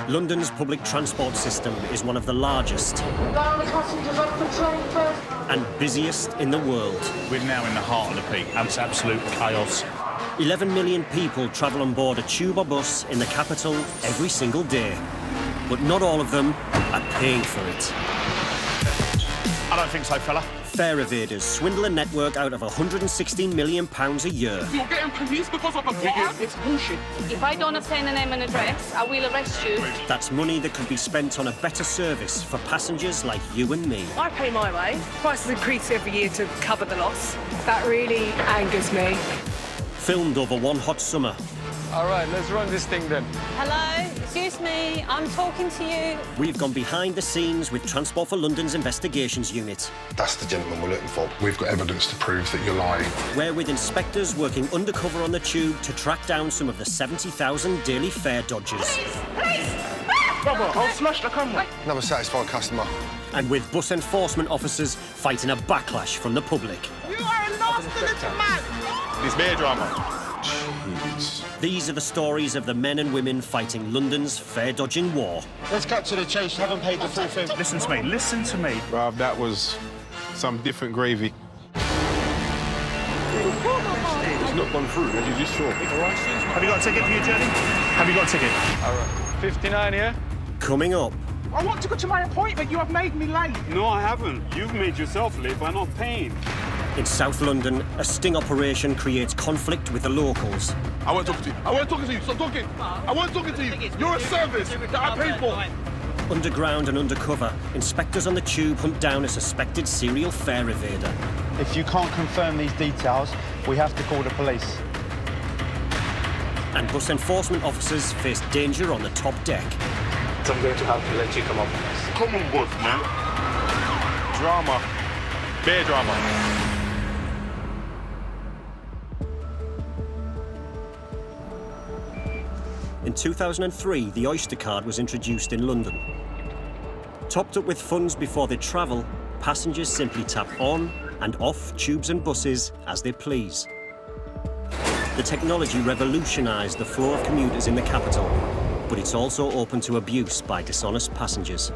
London's public transport system is one of the largest and busiest in the world. We're now in the heart of the peak, and it's absolute chaos. 11 million people travel on board a tube or bus in the capital every single day. But not all of them are paying for it. I don't think so, fella. Fare evaders swindle a network out of £116 million a year. You're getting police because of a car? It's bullshit. If I don't obtain a name and address, I will arrest you. That's money that could be spent on a better service for passengers like you and me. I pay my way. Prices increase every year to cover the loss. That really angers me. Filmed over one hot summer. All right, let's run this thing then. Hello, excuse me, I'm talking to you. We've gone behind the scenes with Transport for London's investigations unit. That's the gentleman we're looking for. We've got evidence to prove that you're lying. We're with inspectors working undercover on the tube to track down some of the 70,000 daily fare dodgers. Police! Brother, I'll smash the camera. Another satisfied customer. And with bus enforcement officers fighting a backlash from the public. You are a nasty little man. It's mere drama. Jeez. These are the stories of the men and women fighting London's fare-dodging war. Let's cut to the chase. Haven't paid the full thing. Listen to me, listen to me. Bruv, that was some different gravy. It's not gone through, as you just saw. Have you got a ticket for your journey? Have you got a ticket? All right, 59 here. Coming up, I want to go to my appointment. You have made me late. No, I haven't. You've made yourself late by not paying. in South London, a sting operation creates conflict with the locals. I won't talk to you. I won't talk to you. Stop talking. I won't talk to you. You're a service that I pay for. Underground and undercover, inspectors on the tube hunt down a suspected serial fare evader. If you can't confirm these details, we have to call the police. And bus enforcement officers face danger on the top deck. So I'm going to have to let you come up with us. Come on, boss, man. Drama. Bear drama. In 2003, the Oyster card was introduced in London. Topped up with funds before they travel, passengers simply tap on and off tubes and buses as they please. The technology revolutionised the flow of commuters in the capital, but it's also open to abuse by dishonest passengers.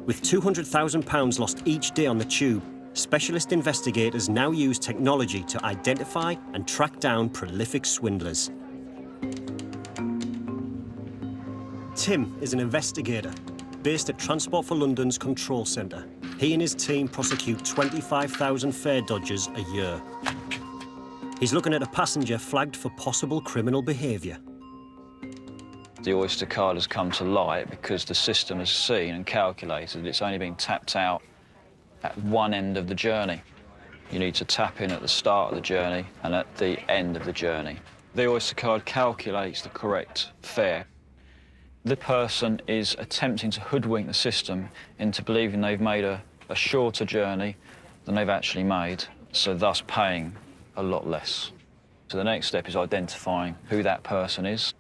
With £200,000 lost each day on the tube, specialist investigators now use technology to identify and track down prolific swindlers. Tim is an investigator based at Transport for London's control centre. He and his team prosecute 25,000 fare dodgers a year. He's looking at a passenger flagged for possible criminal behaviour. The Oyster card has come to light because the system has seen and calculated that it's only being tapped out at one end of the journey. You need to tap in at the start of the journey and at the end of the journey. The Oyster card calculates the correct fare. The person is attempting to hoodwink the system into believing they've made a shorter journey than they've actually made, so thus paying a lot less. So the next step is identifying who that person is.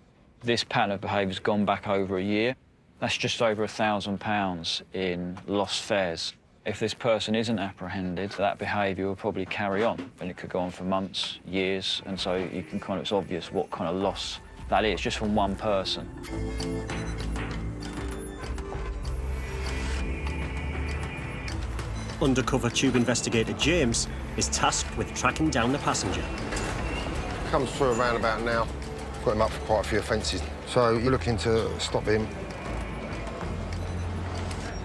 This pattern of behaviour has gone back over a year. That's just over £1,000 in lost fares. If this person isn't apprehended, that behaviour will probably carry on, and it could go on for months, years, and so you can it's obvious what kind of loss that is, just from one person. Undercover tube investigator James is tasked with tracking down the passenger. Comes through around about now. Got him up for quite a few offences. So you're looking to stop him.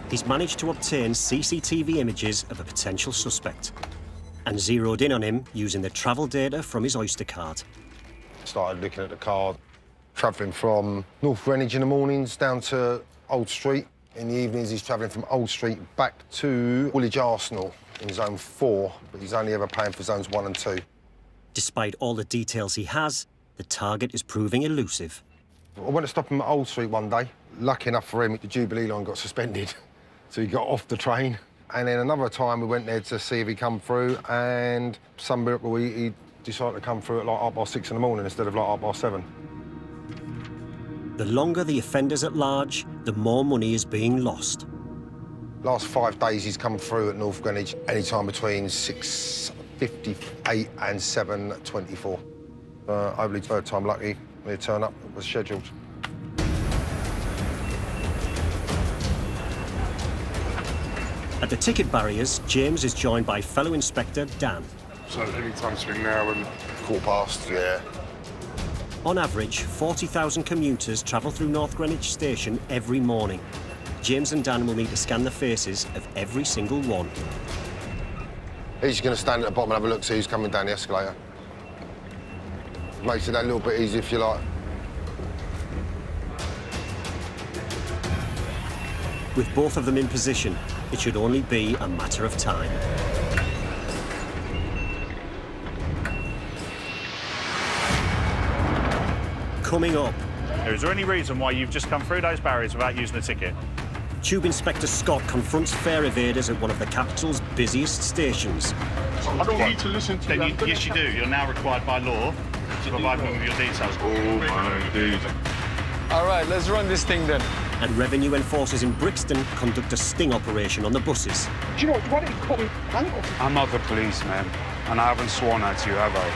He's managed to obtain CCTV images of a potential suspect and zeroed in on him using the travel data from his Oyster card. Started looking at the card, travelling from North Greenwich in the mornings down to Old Street. In the evenings, he's travelling from Old Street back to Woolwich Arsenal in Zone 4, but he's only ever paying for Zones 1 and 2. Despite all the details he has, the target is proving elusive. I went to stop him at Old Street one day. Lucky enough for him, the Jubilee line got suspended, so he got off the train. And then another time we went there to see if he come through, and he decided to come through at like 6:30 in the morning instead of like 7:30. The longer the offender's at large, the more money is being lost. Last 5 days he's come through at North Greenwich any time between 6 58 and 7:24. Hopefully, third time lucky, they turn up. It was scheduled. At the ticket barriers, James is joined by fellow inspector Dan. So any time between now and quarter past, yeah. On average, 40,000 commuters travel through North Greenwich Station every morning. James and Dan will need to scan the faces of every single one. He's going to stand at the bottom and have a look, see who's coming down the escalator. Makes it that little bit easy if you like. With both of them in position, it should only be a matter of time. Coming up. Is there any reason why you've just come through those barriers without using a ticket? Tube Inspector Scott confronts fare evaders at one of the capital's busiest stations. I don't need to listen to you. Yes, you do. You're now required by law to provide me with your details. Oh, my dude. All right, let's run this thing then. And revenue enforcers in Brixton conduct a sting operation on the buses. Do you know what? Why don't you call me handcuffs? I'm not the policeman, and I haven't sworn at you, have I?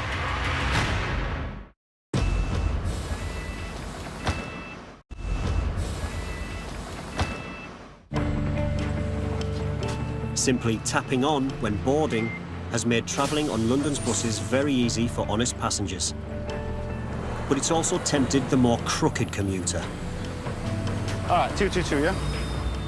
Simply tapping on when boarding has made travelling on London's buses very easy for honest passengers. But it's also tempted the more crooked commuter. All right, 222, yeah?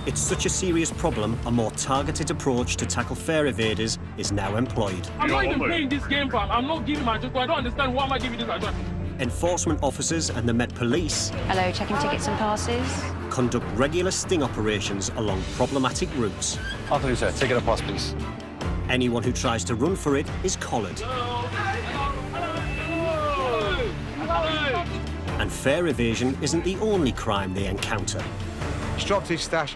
It's such a serious problem, a more targeted approach to tackle fare evaders is now employed. I'm not even playing this game, fam. I'm not giving my address. I don't understand why am I giving this address. Enforcement officers and the Met Police Hello, checking tickets and passes. conduct regular sting operations along problematic routes. After you, sir. Ticket or pass, please. Anyone who tries to run for it is collared. And fare evasion isn't the only crime they encounter. He's dropped his stash.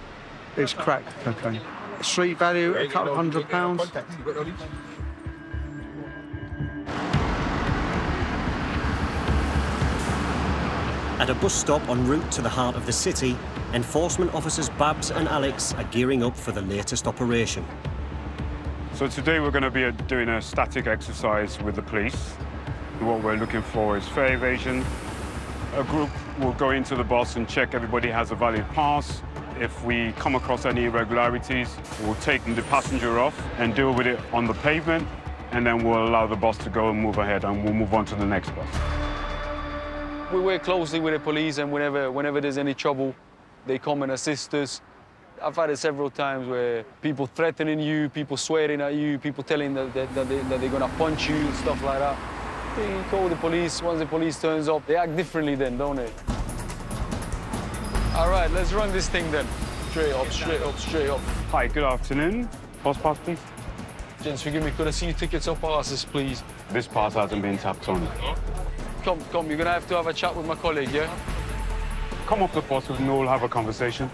It's crack cocaine. Street value, a couple of £100. At a bus stop en route to the heart of the city, enforcement officers Babs and Alex are gearing up for the latest operation. So today we're going to be doing a static exercise with the police. What we're looking for is fare evasion. A group will go into the bus and check everybody has a valid pass. If we come across any irregularities, we'll take the passenger off and deal with it on the pavement, and then we'll allow the bus to go and move ahead, and we'll move on to the next bus. We work closely with the police, and whenever there's any trouble, they come and assist us. I've had it several times where people threatening you, people swearing at you, people telling that they're gonna punch you and stuff like that. You call the police. Once the police turns up, they act differently then, don't they? All right, let's run this thing then. Straight up, straight up, straight up. Hi, good afternoon. Bus pass, please. Gents, forgive me, could I see your tickets or passes, please? This pass hasn't been tapped on. Come, you're gonna have to have a chat with my colleague, yeah? Come off the bus and we'll have a conversation.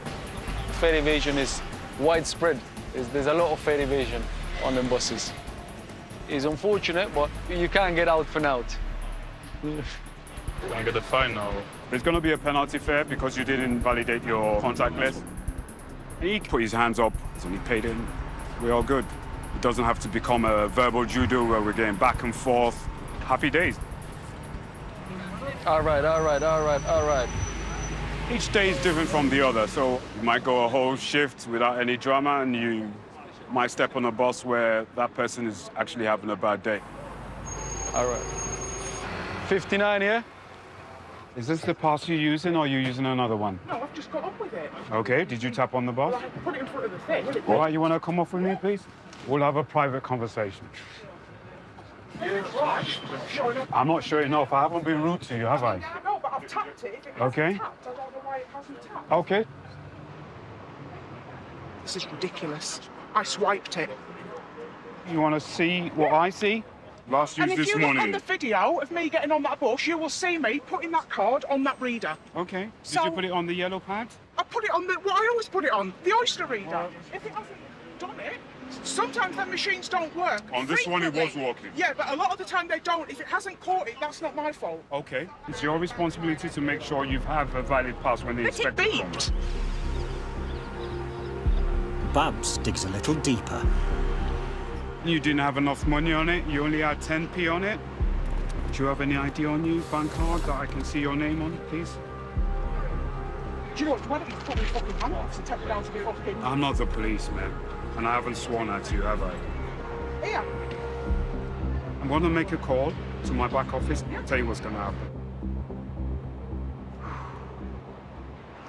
Fare evasion is widespread. There's a lot of fare evasion on them buses. It's unfortunate, but you can't get out for now. Can't get the fine now. There's going to be a penalty fare because you didn't validate your contact list. He put his hands up and he paid in. We're all good. It doesn't have to become a verbal judo where we're going back and forth. Happy days. All right, all right, all right, all right. Each day is different from the other, so you might go a whole shift without any drama, and you might step on a bus where that person is actually having a bad day. All right. 59 here? Is this the pass you're using, or are you using another one? No, I've just got up with it. Okay, did you tap on the bus? Well, I had to put it in front of the thing. All right, you want to come off with me, please? We'll have a private conversation. I'm not showing off. I haven't been rude to you, have I? No, but I've tapped it. If it hasn't Okay. tapped, I don't know why it hasn't tapped. Okay. This is ridiculous. I swiped it. You want to see what I see? Last And used if this you look on morning. the video of me getting on that bus, you will see me putting that card on that reader. Okay. Did So- you put it on the yellow pad? I put it on what I always put it on, the Oyster reader. If it hasn't done it, sometimes their machines don't work. On this one, it was Frequently. working. Yeah, but a lot of the time they don't. If it hasn't caught it, that's not my fault. Okay. It's your responsibility to make sure you have a valid pass when the But it inspector comes. beeped. Babs digs a little deeper. You didn't have enough money on it. You only had 10p on it. Do you have any ID on you, bank card, that I can see your name on, please? Do you know what? Why don't you put me fucking handcuffs and take me down to the fucking... I'm not the police, man. And I haven't sworn at you, have I? Here. I'm going to make a call to my back office and tell you what's going to happen.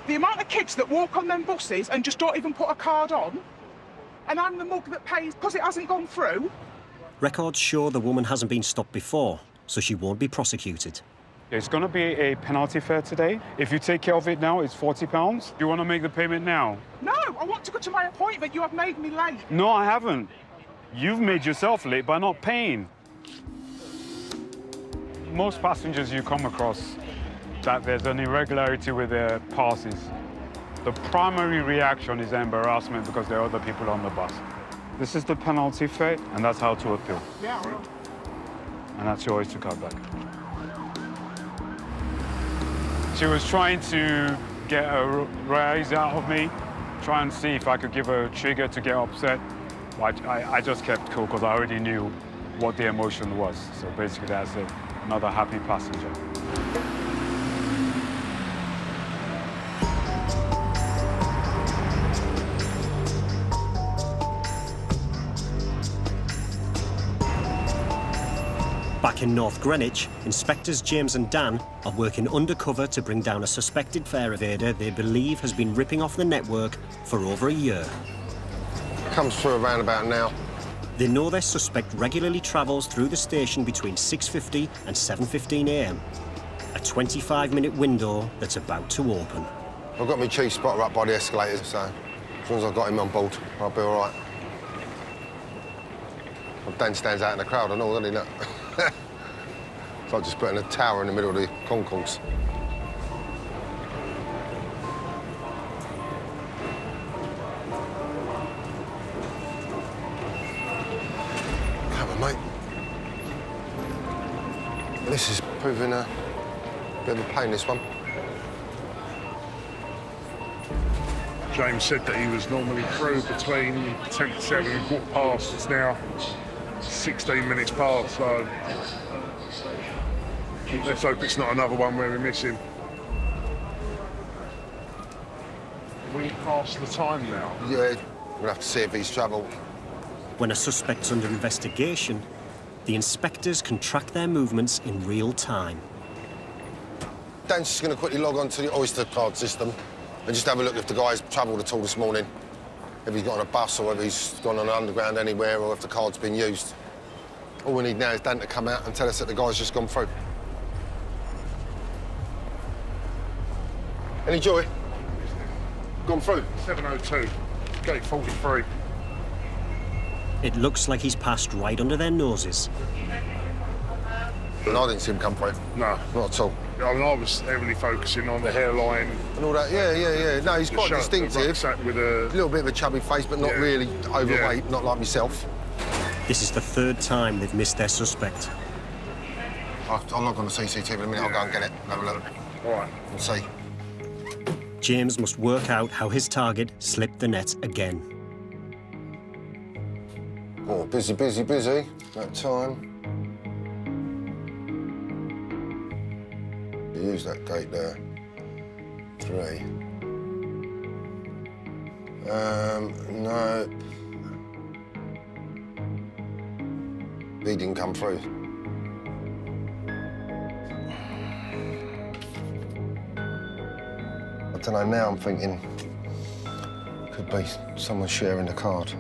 The amount of kids that walk on them buses and just don't even put a card on, and I'm the mug that pays because it hasn't gone through. Records show the woman hasn't been stopped before, so she won't be prosecuted. It's going to be a penalty fare today. If you take care of it now, it's £40. You want to make the payment now? No, I want to go to my appointment. You have made me late. No, I haven't. You've made yourself late by not paying. Most passengers you come across that there's an irregularity with their passes. The primary reaction is embarrassment because there are other people on the bus. This is the penalty fare, and that's how to appeal. Yeah, well. And that's your Oyster card back. She was trying to get a rise out of me, try and see if I could give her a trigger to get upset. But I just kept cool because I already knew what the emotion was. So basically that's it. Another happy passenger. Back in North Greenwich, Inspectors James and Dan are working undercover to bring down a suspected fare evader they believe has been ripping off the network for over a year. Comes through around about now. They know their suspect regularly travels through the station between 6:50 and 7:15 a.m. A 25-minute window that's about to open. I've got my chief spotter up by the escalators, so as long as I've got him on board, I'll be all right. Well, Dan stands out in the crowd and all, doesn't he? Look. It's like just putting a tower in the middle of the concourse. Come on, mate. This is proving a bit of a pain, this one. James said that he was normally through between 10 to 7 and 15. It's now 16 minutes past, so let's hope it's not another one where we miss him. We past the time now. Yeah, we'll have to see if he's travelled. When a suspect's under investigation, the inspectors can track their movements in real time. Dan's just going to quickly log on to the Oyster card system and just have a look if the guy's travelled at all this morning. If he's got on a bus or if he's gone on an underground anywhere or if the card's been used. All we need now is Dan to come out and tell us that the guy's just gone through. Any joy? Gone through? 7:02, gate 43. It looks like he's passed right under their noses. And I didn't see him come through. No. Not at all. I mean, I was heavily focusing on the hairline. And all that, yeah. No, he's quite distinctive. With a little bit of a chubby face, but not really overweight, not like myself. This is the third time they've missed their suspect. I'll log on the CCTV in a minute. I'll go and get it. Have a look. All right. We'll see. James must work out how his target slipped the net again. Oh, busy. That time. Use that gate there. 3. No. He didn't come through. I don't know, now I'm thinking could be someone sharing the card.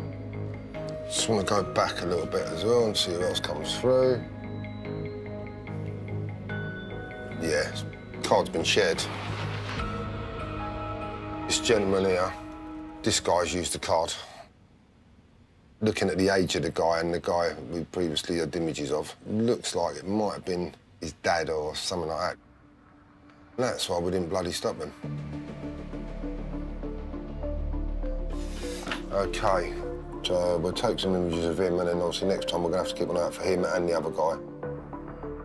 Just want to go back a little bit as well and see who else comes through. Yeah, card's been shared. This gentleman here, this guy's used the card. Looking at the age of the guy and the guy we previously had images of, looks like it might have been his dad or something like that. And that's why we didn't bloody stop him. OK, so we'll take some images of him and then obviously next time we're going to have to keep an eye out for him and the other guy.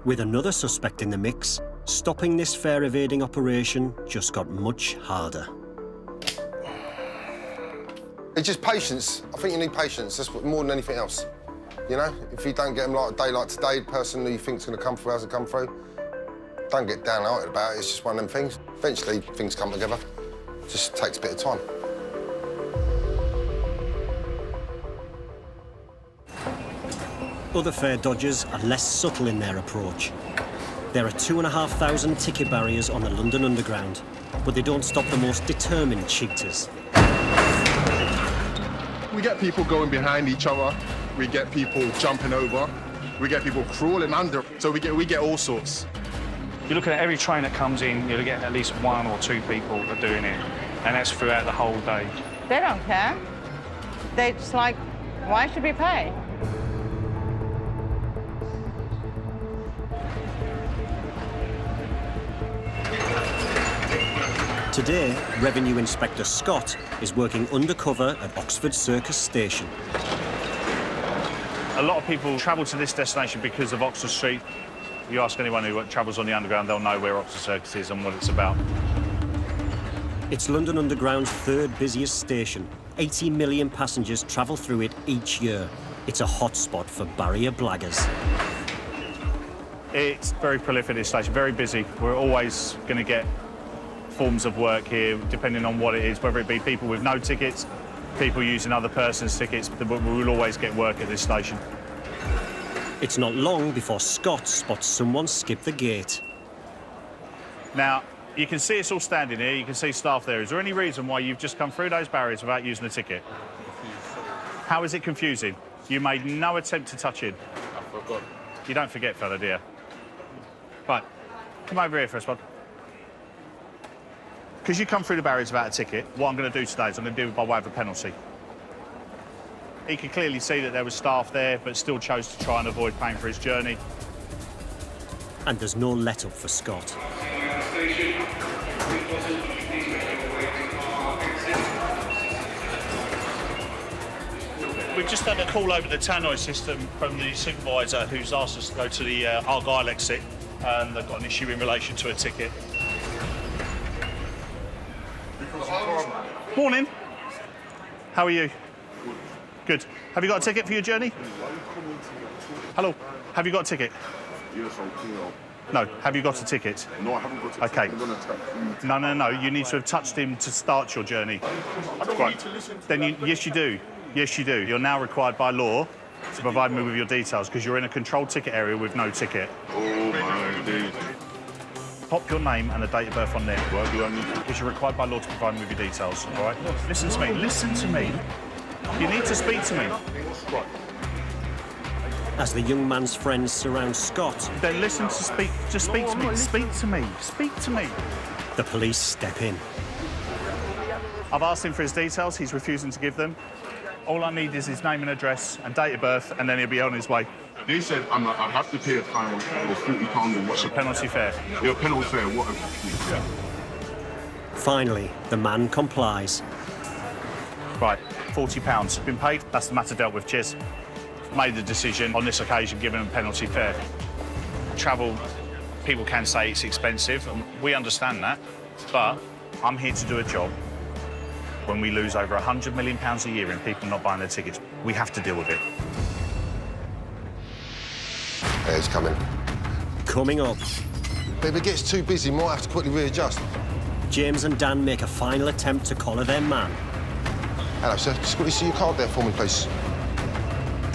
With another suspect in the mix, stopping this fare evading operation just got much harder. It's just patience. I think you need patience. That's more than anything else. You know, if you don't get them like a day like today, the person who you think's going to come through hasn't come through, don't get downhearted about it. It's just one of them things. Eventually, things come together. It just takes a bit of time. Other fare dodgers are less subtle in their approach. There are 2,500 ticket barriers on the London Underground, but they don't stop the most determined cheaters. We get people going behind each other. We get people jumping over. We get people crawling under. So we get all sorts. You're looking at every train that comes in, you'll get at least 1 or 2 people that are doing it, and that's throughout the whole day. They don't care. They're just like, why should we pay? Today, Revenue Inspector Scott is working undercover at Oxford Circus Station. A lot of people travel to this destination because of Oxford Street. You ask anyone who travels on the Underground, they'll know where Oxford Circus is and what it's about. It's London Underground's third busiest station. 80 million passengers travel through it each year. It's a hotspot for barrier blaggers. It's very prolific, this station, very busy. We're always going to get forms of work here, depending on what it is, whether it be people with no tickets, people using other person's tickets, but we will always get work at this station. It's not long before Scott spots someone skip the gate. Now, you can see us all standing here, you can see staff there. Is there any reason why you've just come through those barriers without using a ticket? How is it confusing? You made no attempt to touch in. I forgot. You don't forget, fella, do you? Right, come over here for us, bud. Because you come through the barriers without a ticket, what I'm going to do today is I'm going to do it by way of a penalty. He could clearly see that there was staff there, but still chose to try and avoid paying for his journey. And there's no let-up for Scott. We've just had a call over the tannoy system from the supervisor who's asked us to go to the Argyle exit, and they've got an issue in relation to a ticket. Morning. How are you? Good. Have you got a ticket for your journey? Hello. Have you got a ticket? Yes, I do. No. Have you got a ticket? No, I haven't got a ticket. Okay. I'm going to tap you. No. You need to have touched him to start your journey. I don't need to listen to that. Yes, you do. Yes, you do. You're now required by law to provide me with your details because you're in a controlled ticket area with no ticket. Oh, my days. Pop your name and the date of birth on there. Why do I need to? Because you're required by law to provide me with your details, all right? Listen to me. Listen to me. You need to speak to me. As the young man's friends surround Scott, Then listen to speak. Just speak to me. Speak to me. Speak to me. the police step in. I've asked him for his details. He's refusing to give them. All I need is his name and address and date of birth, and then he'll be on his way. They said I have to pay a fine or £40 or whatever. Penalty fare. Your penalty fare, whatever. Yeah. Finally, the man complies. Right, £40. Been paid. That's the matter dealt with. Cheers. Made the decision on this occasion, giving him penalty fare. Travel, people can say it's expensive, and we understand that, but I'm here to do a job. When we lose over £100 million a year in people not buying their tickets, we have to deal with it. Yeah, he's coming. Coming up, But if it gets too busy, might have to quickly readjust. James and Dan make a final attempt to collar their man. Hello, sir. Just quickly see your card there for me, please.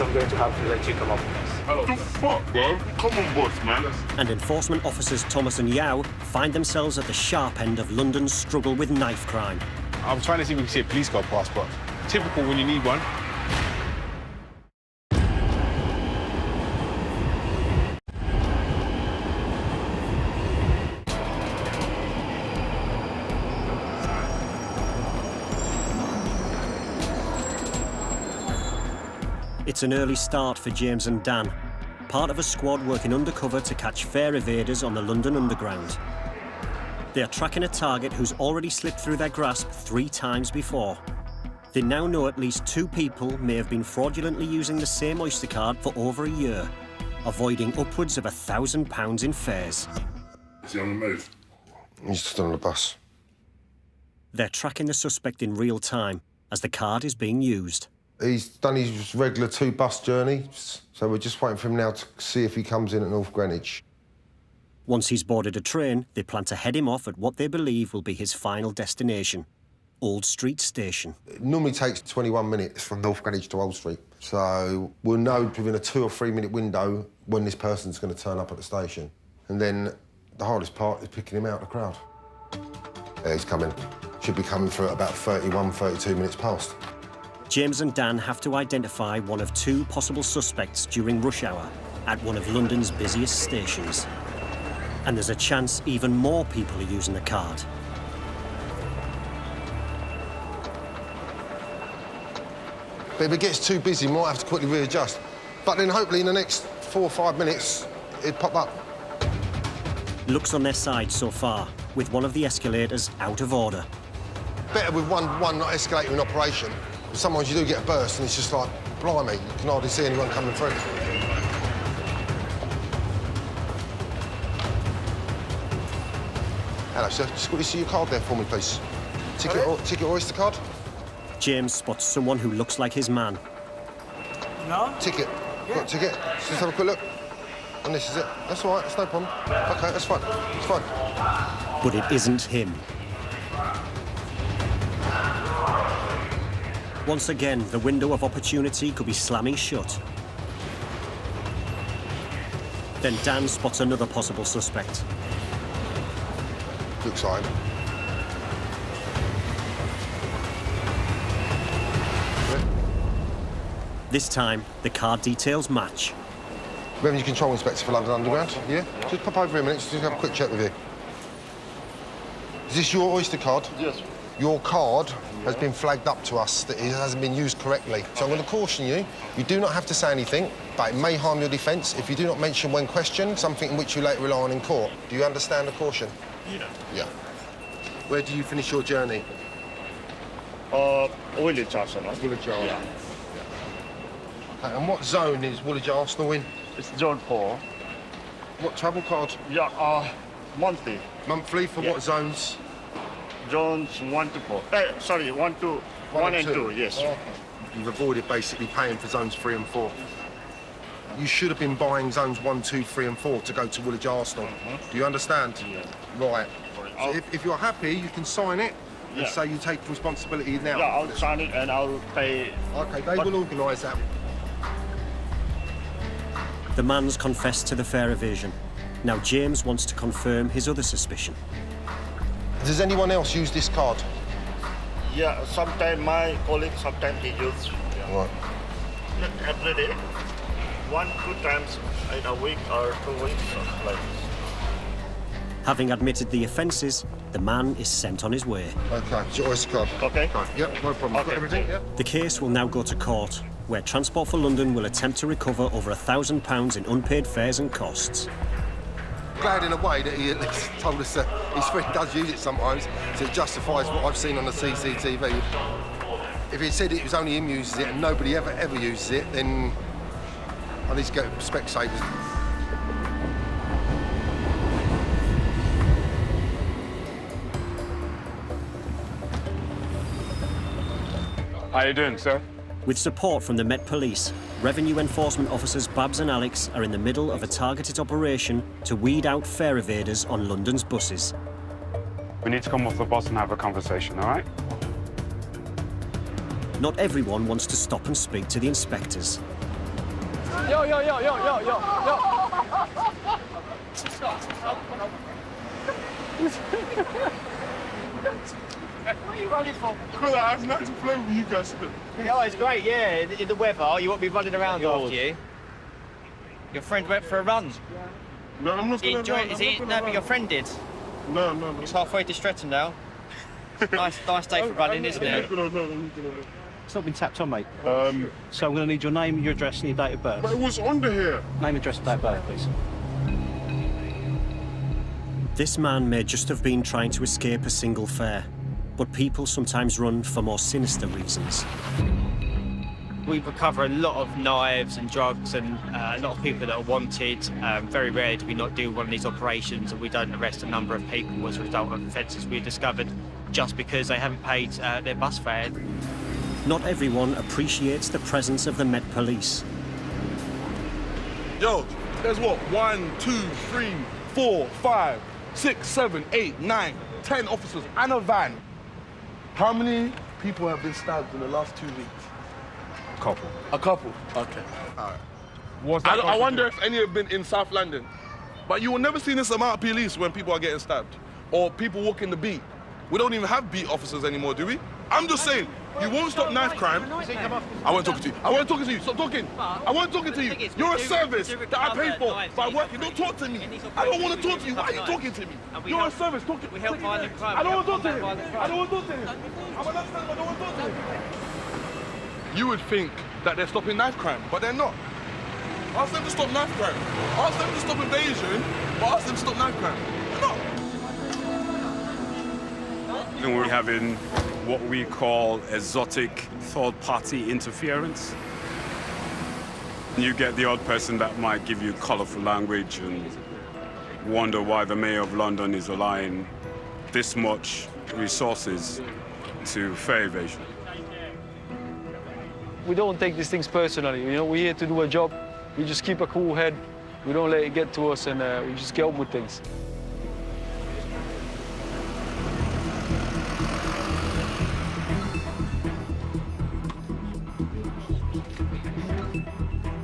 I'm going to have to let you come up. What the fuck, bro? Come on, boss, man. And enforcement officers Thomas and Yao find themselves at the sharp end of London's struggle with knife crime. I'm trying to see if we can see a police car pass, but typical when you need one. It's an early start for James and Dan, part of a squad working undercover to catch fare evaders on the London Underground. They are tracking a target who's already slipped through their grasp 3 times before. They now know at least 2 people may have been fraudulently using the same Oyster card for over a year, avoiding upwards of £1,000 in fares. Is he on the move? He's stood on the bus. They're tracking the suspect in real time as the card is being used. He's done his regular 2 bus journeys, so we're just waiting for him now to see if he comes in at North Greenwich. Once he's boarded a train, they plan to head him off at what they believe will be his final destination, Old Street Station. It normally takes 21 minutes from North Greenwich to Old Street, so we'll know within a 2 or 3 minute window when this person's going to turn up at the station. And then the hardest part is picking him out of the crowd. Yeah, he's coming. Should be coming through at about 31, 32 minutes past. James and Dan have to identify one of 2 possible suspects during rush hour at one of London's busiest stations. And there's a chance even more people are using the card. But if it gets too busy, we might have to quickly readjust. But then hopefully in the next 4 or 5 minutes, it'd pop up. Luck's on their side so far, with one of the escalators out of order. Better with one not escalator in operation. Sometimes you do get a burst and it's just like, blimey, you can hardly see anyone coming through. Hello, sir. Just quickly see your card there for me, please. Ticket or Oyster card? James spots someone who looks like his man. No? Ticket. Got a ticket? Just have a quick look. And this is it. That's all right, that's no problem. OK, that's fine. It's fine. But it isn't him. Once again, the window of opportunity could be slamming shut. Then Dan spots another possible suspect. Looks like him. This time, the card details match. Revenue Control Inspector for London Underground, yeah? Just pop over here a minute, just have a quick check with you. Is this your Oyster card? Yes. Your card has been flagged up to us that it hasn't been used correctly. So I'm going to caution you, you do not have to say anything, but it may harm your defence if you do not mention when questioned, something in which you later rely on in court. Do you understand the caution? Yeah. Yeah. Where do you finish your journey? Woolwich Arsenal. Woolwich Arsenal. Yeah. Okay, and what zone is Woolwich Arsenal in? It's Zone 4. What travel card? Yeah, monthly. Monthly for what zones? Zones 1 to 4. Sorry, 1 and 2, yes. Oh, okay. You've avoided basically paying for zones 3 and 4. You should have been buying zones 1, 2, 3 and 4 to go to Woolwich Arsenal. Do you understand? Yeah. Right. So if you're happy, you can sign it and Yeah. say you take responsibility now. Yeah, I'll sign it and I'll pay. OK, they will organise that. The man's confessed to the fare evasion. Now James wants to confirm his other suspicion. Does anyone else use this card? Yeah, sometimes my colleague, sometimes he uses. Right. Not every day. 1-2 times in a week or 2 weeks, something like this. Having admitted the offences, the man is sent on his way. OK, it's your Oyster card. Okay. Yep, no problem. Okay. Got everything, yeah? The case will now go to court, where Transport for London will attempt to recover over £1,000 in unpaid fares and costs. Glad in a way that he at least told us that his friend does use it sometimes, so it justifies what I've seen on the CCTV. If he said it was only him uses it and nobody ever uses it, then I need to go to Specsavers. How you doing, sir? With support from the Met Police, revenue enforcement officers Babs and Alex are in the middle of a targeted operation to weed out fare evaders on London's buses. We need to come off the bus and have a conversation, all right? Not everyone wants to stop and speak to the inspectors. Yo, yo, yo, yo, yo, yo, yo. What are you running for? Because I have nothing to play with you guys. Oh, it's great, yeah. In the weather, you won't be running around after you. Your friend went for a run. No, I'm not going to run. No, but your friend did. No. It's halfway to Streatham now. nice day for running, isn't it? No. It's not been tapped on, mate. So I'm going to need your name, your address, and your date of birth. But it was under here. Name, address, and date of birth, please. This man may just have been trying to escape a single fare, but people sometimes run for more sinister reasons. We recover a lot of knives and drugs and a lot of people that are wanted. Very rarely do we not do one of these operations, and we don't arrest a number of people as a result of offences we discovered just because they haven't paid their bus fare. Not everyone appreciates the presence of the Met Police. Yo, there's what? 1, 2, 3, 4, 5, 6, 7, 8, 9, 10 officers and a van. How many people have been stabbed in the last 2 weeks? A couple. A couple? Okay. All right. I wonder if any have been in South London. But you will never see this amount of police when people are getting stabbed or people walking the beat. We don't even have beat officers anymore, do we? I'm just saying, you won't stop knife crime. I won't talk to you. I won't talk to you. Stop talking. I won't talk to you. You're a service that I pay for by working. Don't talk to me. I don't want to talk to you. Why are you talking to me? You're a service. Talk to me. I don't want to talk to him. I don't want to talk to him. I'm a left I don't want to talk to him. You would think that they're stopping knife crime, but they're not. Ask them to stop knife crime. Ask them to stop invasion, but ask them to stop knife crime. They're not. And we're having what we call exotic third-party interference. You get the odd person that might give you colourful language and wonder why the Mayor of London is allowing this much resources to fare evasion. We don't take these things personally. You know, we're here to do a job. We just keep a cool head. We don't let it get to us, and we just get on with things.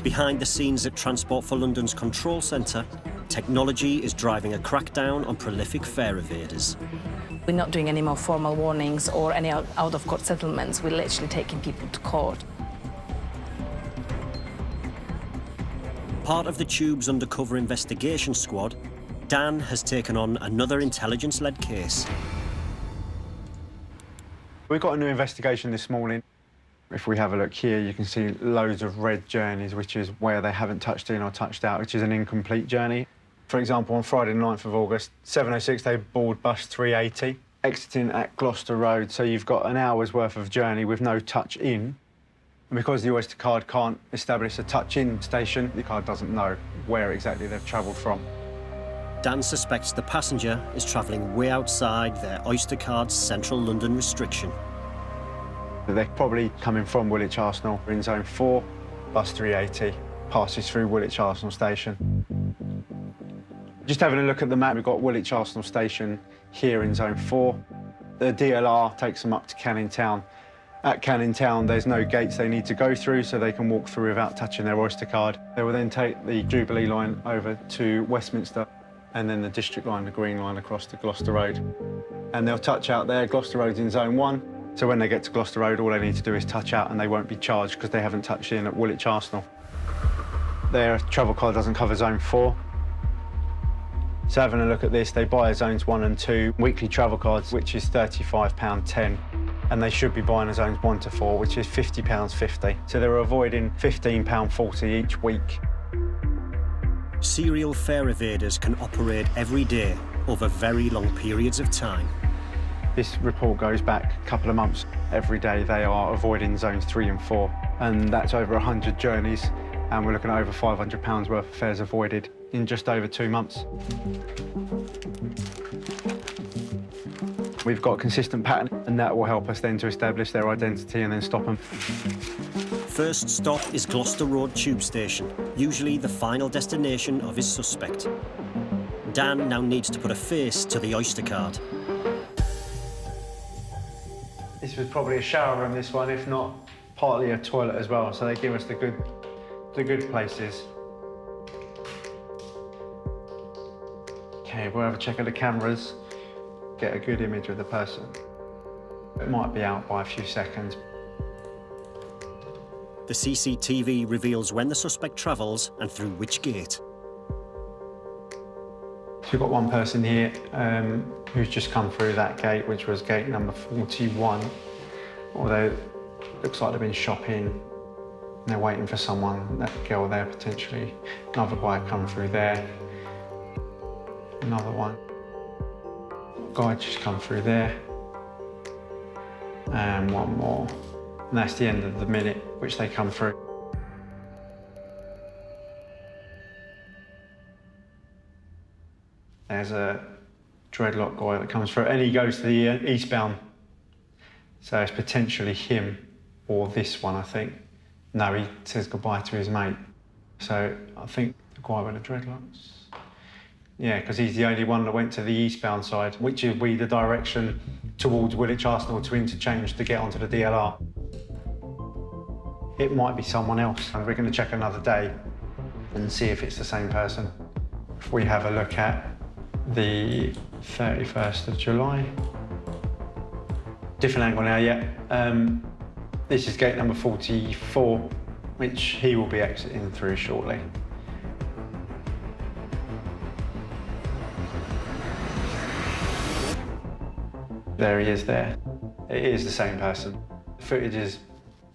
Behind the scenes at Transport for London's control centre, technology is driving a crackdown on prolific fare evaders. We're not doing any more formal warnings or any out-of-court settlements. We're literally taking people to court. Part of the Tube's undercover investigation squad, Dan has taken on another intelligence-led case. We've got a new investigation this morning. If we have a look here, you can see loads of red journeys, which is where they haven't touched in or touched out, which is an incomplete journey. For example, on Friday the 9th of August, 7:06, they board bus 380, exiting at Gloucester Road. So you've got an hour's worth of journey with no touch in. And because the Oyster card can't establish a touch-in station, the card doesn't know where exactly they've travelled from. Dan suspects the passenger is travelling way outside their Oyster card's central London restriction. They're probably coming from Woolwich Arsenal. We're in zone 4, bus 380, passes through Woolwich Arsenal station. Just having a look at the map, we've got Woolwich Arsenal station here in zone 4. The DLR takes them up to Canning Town. At Canning Town, there's no gates they need to go through, so they can walk through without touching their Oyster card. They will then take the Jubilee line over to Westminster, and then the District line, the Green line, across to Gloucester Road. And they'll touch out there. Gloucester Road's in zone 1. So when they get to Gloucester Road, all they need to do is touch out and they won't be charged because they haven't touched in at Woolwich Arsenal. Their travel card doesn't cover zone 4. So having a look at this, they buy zones 1 and 2 weekly travel cards, which is £35.10. And they should be buying a zones 1 to 4, which is £50.50. So they're avoiding £15.40 each week. Serial fare evaders can operate every day over very long periods of time. This report goes back a couple of months. Every day they are avoiding zones 3 and 4, and that's over 100 journeys, and we're looking at over £500 worth of fares avoided in just over 2 months. We've got a consistent pattern, and that will help us then to establish their identity and then stop them. First stop is Gloucester Road Tube Station, usually the final destination of his suspect. Dan now needs to put a face to the Oyster card. This was probably a shower room, this one, if not partly a toilet as well, so they give us the good places. Okay, we'll have a check of the cameras, get a good image of the person. It might be out by a few seconds. The CCTV reveals when the suspect travels and through which gate. So we've got one person here who's just come through that gate, which was gate number 41. Although it looks like they've been shopping and they're waiting for someone, that girl there potentially. Another guy come through there. Another one. Guy just come through there. And one more. And that's the end of the minute which they come through. There's a dreadlock guy that comes through, and he goes to the eastbound. So it's potentially him or this one, I think. No, he says goodbye to his mate. So I think the guy with the dreadlocks. Yeah, because he's the only one that went to the eastbound side, which will be the direction towards Woolwich Arsenal to interchange to get onto the DLR. It might be someone else, and we're going to check another day and see if it's the same person. If we have a look at the 31st of July. Different angle now, yeah. This is gate number 44, which he will be exiting through shortly. There he is there. It is the same person. The footage is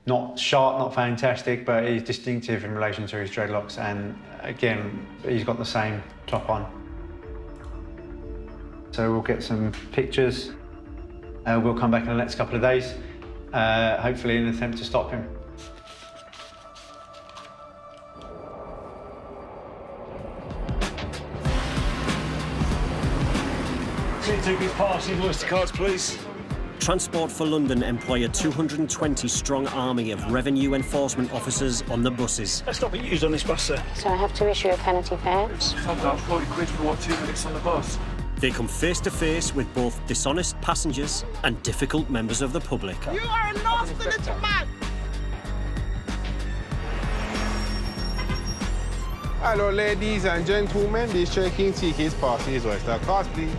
not sharp, not fantastic, but it is distinctive in relation to his dreadlocks, and again, he's got the same top on. So we'll get some pictures. We'll come back in the next couple of days, hopefully in an attempt to stop him. Tickets, passes, Oyster cards, please. Transport for London employ a 220-strong army of revenue enforcement officers on the buses. Let's not be used on this bus, sir. So I have to issue a penalty fare? I've got 40 quid for what, 2 minutes on the bus? They come face to face with both dishonest passengers and difficult members of the public. You are a nasty little man! Hello, ladies and gentlemen. This checking tickets, passes, Oyster cards, please.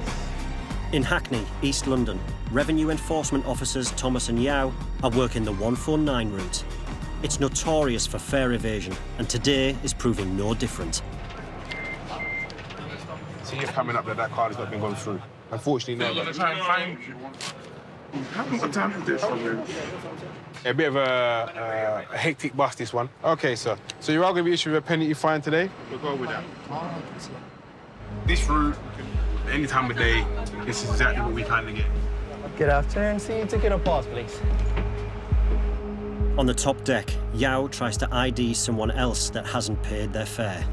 In Hackney, East London, revenue enforcement officers Thomas and Yao are working the 149 route. It's notorious for fare evasion, and today is proving no different. See, you're coming up that card has not been gone through. Unfortunately, no. Thank you. Haven't got time for this one, A bit of a hectic bus, this one. Okay, sir. So you are going to be issued a penalty fine today? We'll go with that. This route, any time of day, this is exactly what we kind of get. Good afternoon. See your ticket or pass, please. On the top deck, Yao tries to ID someone else that hasn't paid their fare.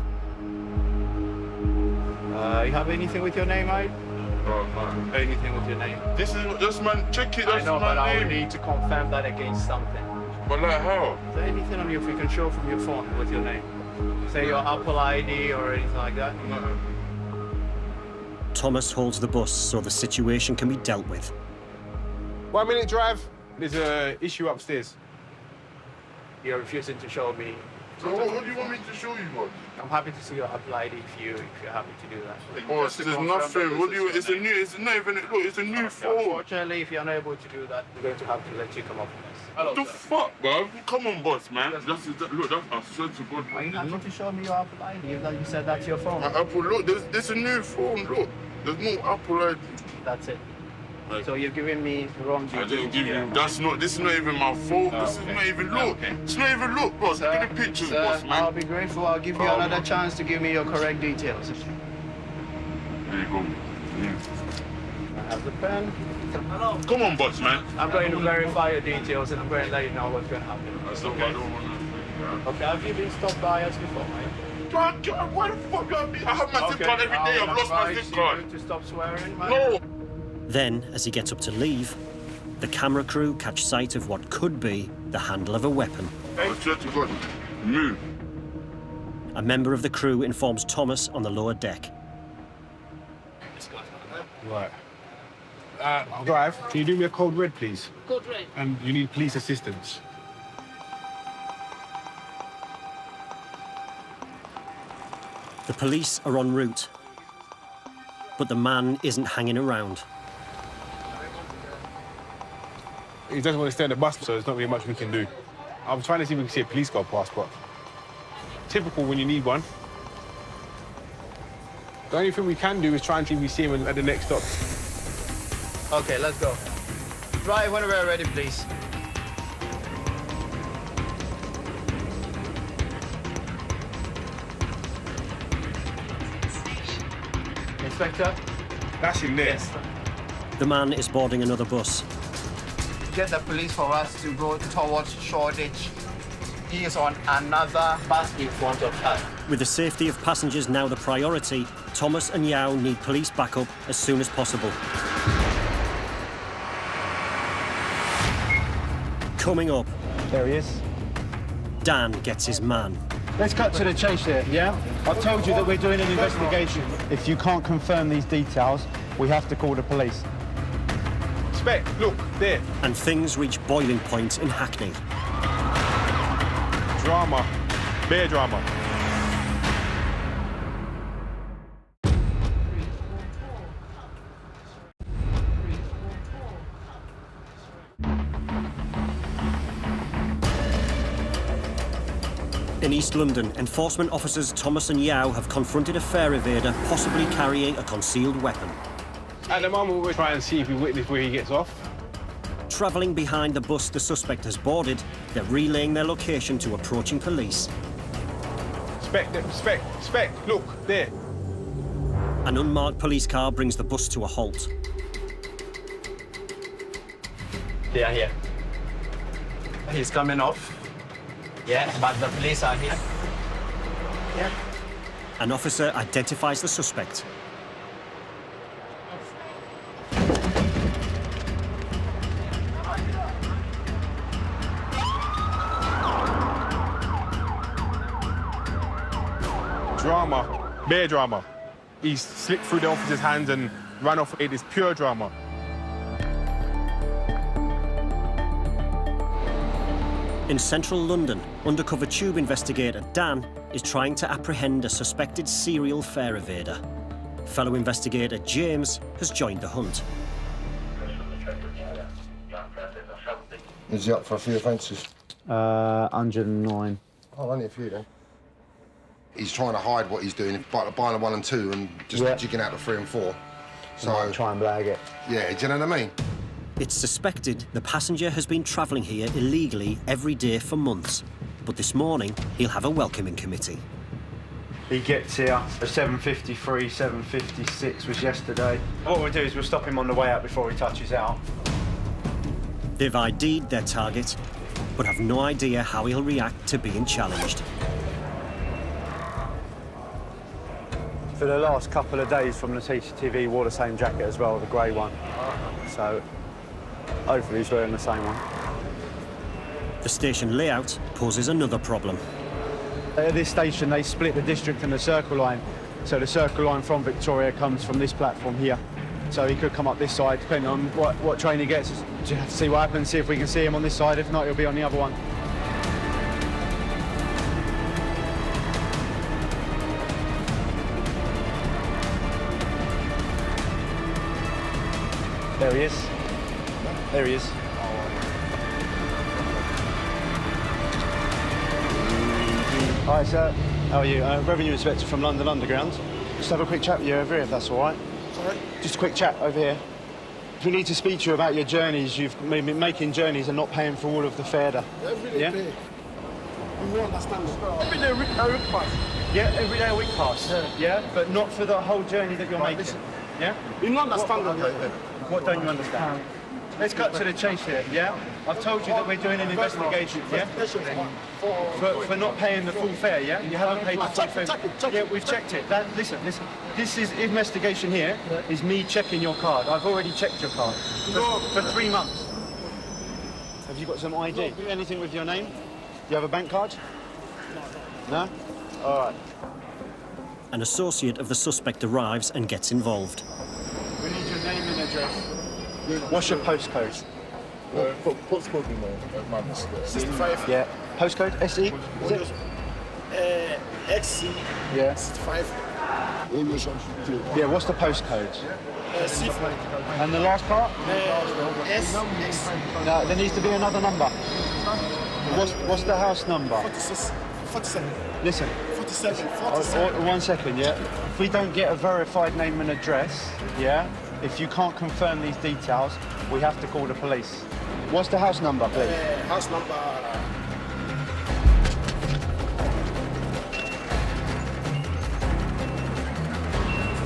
You have anything with your name, mate? Oh, Anything with your name? This man, check it, I that's know, but my I will name. need to confirm that against something. But like how? Is there anything on you if you can show from your phone with your name? Say your Apple ID or anything like that? No. Thomas holds the bus so the situation can be dealt with. 1 minute drive. There's an issue upstairs. You're refusing to show me. So what do you want me to show you, boss? I'm happy to see your Apple ID if you're happy to do that. Boss, there's nothing. What do you? It's not even. Look, it's a new phone. Unfortunately, if you're unable to do that, we're going to have to let you come off this. What the fuck, bro? Come on, boss, man. Look, that's I swear to God. Are you happy to show me your Apple ID if you said that's your phone? My Apple, look, there's a new phone, look. There's no Apple ID. That's it. So you're giving me the wrong details. I didn't give you, this is not even my phone. Okay. This is not even, look. It's not even, look, boss. Look at the pictures, boss, man. I'll be grateful. I'll give you another chance to give me your correct details. There you go. Yeah. I have the pen. Come on, boss, man. I'm going to verify your details and I'm going to let you know what's going to happen. That's okay. I don't want to. Okay, have you been stopped by us before, mate? God, why the fuck I have my SIM card every day. I've lost my SIM card. To stop swearing, mate? No. Then, as he gets up to leave, the camera crew catch sight of what could be the handle of a weapon. I swear to God, move. A member of the crew informs Thomas on the lower deck. Right. Drive, can you do me a code red, please? Code red. And you need police assistance. The police are en route, but the man isn't hanging around. He doesn't want to stay on the bus, so there's not really much we can do. I'm trying to see if we can see a police car pass, but typical when you need one. The only thing we can do is try and see if we see him at the next stop. Okay, let's go. Drive when we're ready, please. Inspector? That's him there. Yes. The man is boarding another bus. Get the police for us to go towards Shoreditch. He is on another bus in front of us. With the safety of passengers now the priority, Thomas and Yao need police backup as soon as possible. Coming up, There he is. Dan gets his man. Let's cut to the chase here, yeah? I've told you that we're doing an investigation. If you can't confirm these details, we have to call the police. Spec, look, there. And things reach boiling point in Hackney. Drama. Bare drama. In East London, enforcement officers Thomas and Yao have confronted a fare evader possibly carrying a concealed weapon. At the moment, we're trying to see if we witness where he gets off. Travelling behind the bus the suspect has boarded, they're relaying their location to approaching police. Spec, look, there. An unmarked police car brings the bus to a halt. They are here. He's coming off. Yeah, but the police are here. Yeah. An officer identifies the suspect. Drama. Bare drama. He slipped through the officer's hands and ran off. It is pure drama. In central London, undercover tube investigator Dan is trying to apprehend a suspected serial fare evader. Fellow investigator James has joined the hunt. Is he up for a few offences? 109. Oh, only a few then. He's trying to hide what he's doing, buying a 1 and 2 and just jigging out the 3 and 4. So try and blag it. Yeah, do you know what I mean? It's suspected the passenger has been travelling here illegally every day for months. But this morning, he'll have a welcoming committee. He gets here at 7:53, 7:56 was yesterday. What we'll do is we'll stop him on the way out before he touches out. They've ID'd their target, but have no idea how he'll react to being challenged. For the last couple of days from the CCTV, he wore the same jacket as well, the grey one. So hopefully he's wearing the same one. The station layout poses another problem. At this station, they split the district and the Circle Line. So the Circle Line from Victoria comes from this platform here. So he could come up this side, depending on what train he gets. Just have to see what happens, see if we can see him on this side. If not, he'll be on the other one. There he is. There he is. Hi, sir. How are you? Revenue Inspector from London Underground. Just have a quick chat with you over here, if that's all right. Sorry? Just a quick chat over here. We need to speak to you about your journeys. You've been making journeys and not paying for all of the fare. Every day pay. You understand? Every day a week pass. Yeah, every day a week pass. Yeah, but not for the whole journey that you're making. Yeah? You don't understand that. What don't you understand? Let's cut to the chase here, yeah? I've told you that we're doing an investigation, yeah? For not paying the full fare, yeah? You haven't paid the full fare. Yeah, we've checked it. Listen. This is investigation here is me checking your card. I've already checked your card for 3 months. Have you got some ID? Anything with your name? Do you have a bank card? No? All right. An associate of the suspect arrives and gets involved. We need your name and address. What's your postcode? Postcode, man. 65. Yeah. Postcode? SE? Is it? XC. Yeah. 65. Yeah, what's the postcode? C5. And the last part? S. No, there needs to be another number. What's the house number? 47. Listen. 47. 1 second, yeah? If we don't get a verified name and address, yeah? If you can't confirm these details, we have to call the police. What's the house number, please? House number.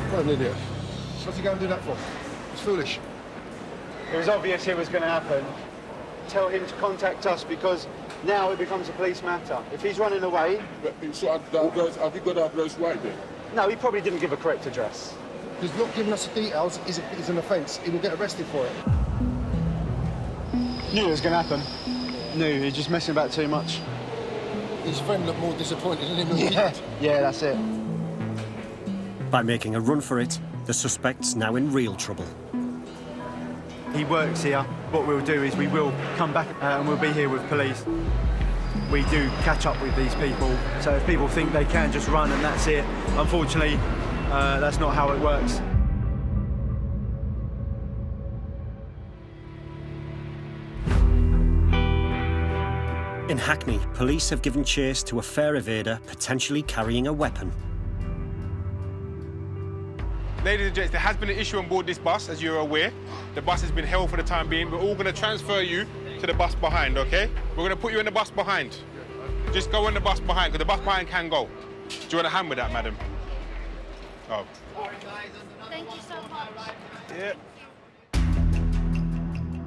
What an idiot. What's he going to do that for? It's foolish. It was obvious it was going to happen. Tell him to contact us because now it becomes a police matter. If he's running away... So have you got the address right then? No, he probably didn't give a correct address. He's not giving us the details is an offence. He will get arrested for it. Knew it was going to happen. new. He's just messing about too much. His friend looked more disappointed than him. Yeah, that's it. By making a run for it, the suspect's now in real trouble. He works here. What we'll do is we will come back and we'll be here with police. We do catch up with these people, so if people think they can just run and that's it, unfortunately, that's not how it works. In Hackney, police have given chase to a fare evader potentially carrying a weapon. Ladies and gents, there has been an issue on board this bus, as you're aware. The bus has been held for the time being. We're all going to transfer you to the bus behind, OK? We're going to put you in the bus behind. Just go in the bus behind, because the bus behind can go. Do you want a hand with that, madam? Oh. Thank you so much. Yeah.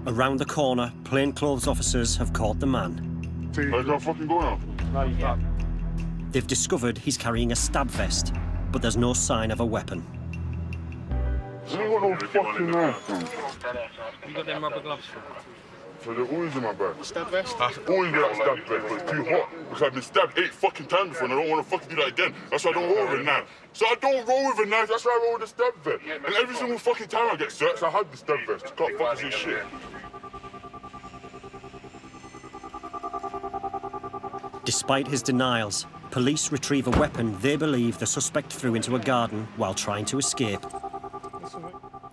Around the corner, plainclothes officers have caught the man. I can't fucking go now. No, you can't. They've discovered he's carrying a stab vest, but there's no sign of a weapon. I ain't got no fucking knife, man. You got them rubber gloves? So they're always in my bag. Stab vest? I always wear that stab vest, but it's too hot. Because I've been stabbed 8 fucking times before and I don't want to fucking do that again. That's why I don't roll with a knife. So I don't roll with a knife, that's why I roll with a stab vest. And every single fucking time I get searched, I have the stab vest. You can't fucking say shit. Despite his denials, police retrieve a weapon they believe the suspect threw into a garden while trying to escape.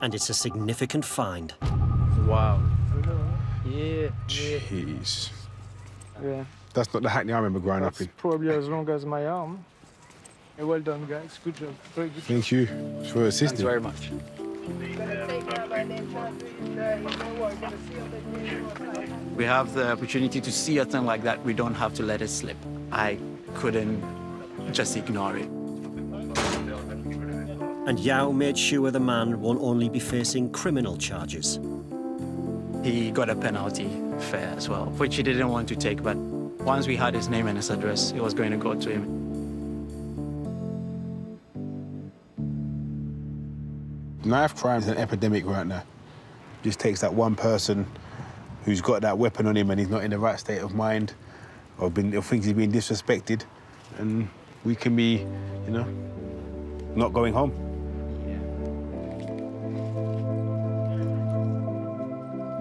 And it's a significant find. Wow. Yeah. Jeez. Yeah. That's not the Hackney I remember growing up in. Probably as long as my arm. Well done, guys. Good job. Very good. Thank you for assisting. Thanks very much. We have the opportunity to see a thing like that. We don't have to let it slip. I couldn't just ignore it. And Yao made sure the man won't only be facing criminal charges. He got a penalty fare as well, which he didn't want to take, but once we had his name and his address, it was going to go to him. Knife crime is an epidemic right now. Just takes that one person who's got that weapon on him and he's not in the right state of mind or thinks he's being disrespected, and we can be, you know, not going home.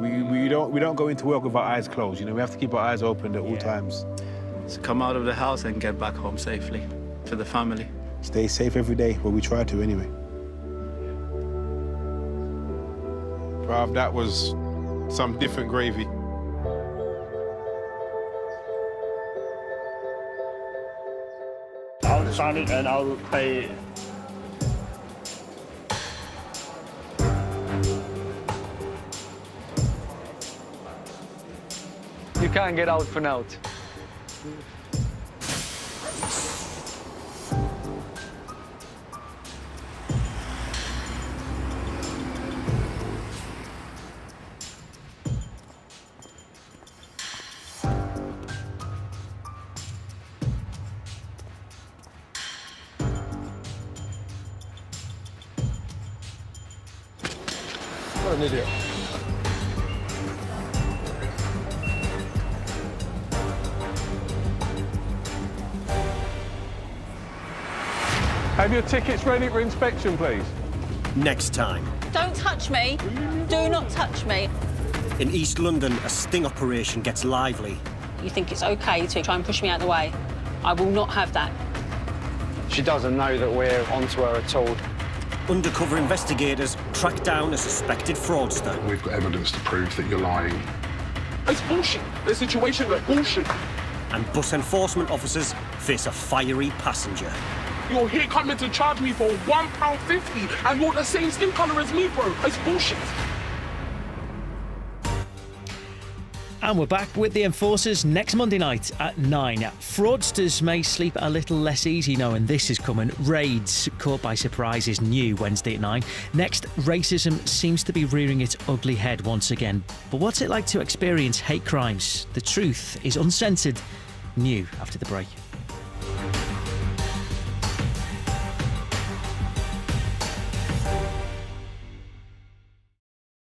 We don't go into work with our eyes closed. You know, we have to keep our eyes open at all times. So come out of the house and get back home safely to the family. Stay safe every day, but we try to anyway. Bruv, that was some different gravy. I'll sign it and I'll pay it. You can't get out for now. What an idiot. Have your tickets ready for inspection, please. Next time. Don't touch me. Do not touch me. In East London, a sting operation gets lively. You think it's OK to try and push me out of the way? I will not have that. She doesn't know that we're onto her at all. Undercover investigators track down a suspected fraudster. We've got evidence to prove that you're lying. It's bullshit. The situation is bullshit. And bus enforcement officers face a fiery passenger. You're here coming to charge me for £1.50 and you're the same skin colour as me, bro. It's bullshit. And we're back with the Enforcers next Monday night at 9. Fraudsters may sleep a little less easy knowing this is coming. Raids caught by surprise is new Wednesday at 9. Next, racism seems to be rearing its ugly head once again. But what's it like to experience hate crimes? The truth is uncensored. New after the break.